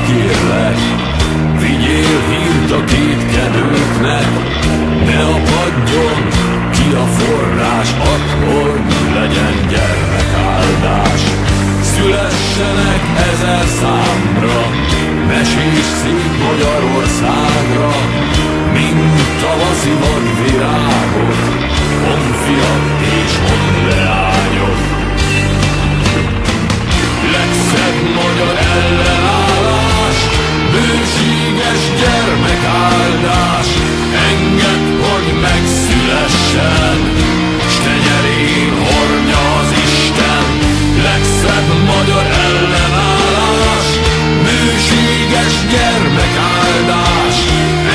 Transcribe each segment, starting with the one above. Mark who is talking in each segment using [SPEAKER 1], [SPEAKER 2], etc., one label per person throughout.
[SPEAKER 1] kérlek, vigyél hírt a kétkedőknek, ne apadjon ki a forrás, akkor legyen gyermekáldás. Szülessenek ezer számra, mesés szép Magyarországra, mint tavaszi vadvirágok, honfiak és honleányok. Legszebb magyar ellenállás, bőséges gyermekáldás, engedd, hogy megszülessen, s tenyerén hordja az Isten. Legszebb magyar ellenállás, bőséges gyermekáldás,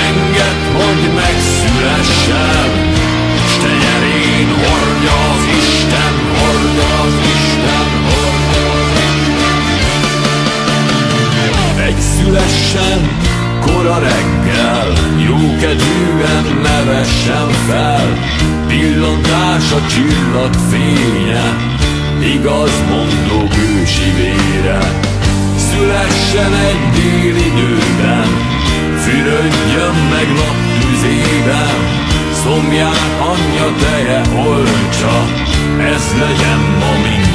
[SPEAKER 1] engedd, hogy megszülessen, s tenyerén hordja az Isten, hordja az Isten, hordja az Isten. Megszülessen kora reggel, jókedvűen nevessen fel, pillantás a csillag fénye, igaz mondó ősi vére. Szülessen egy délidőben, fürödjön meg naptüzében, szomját anyja teje oltsa, ez legyen ma mind.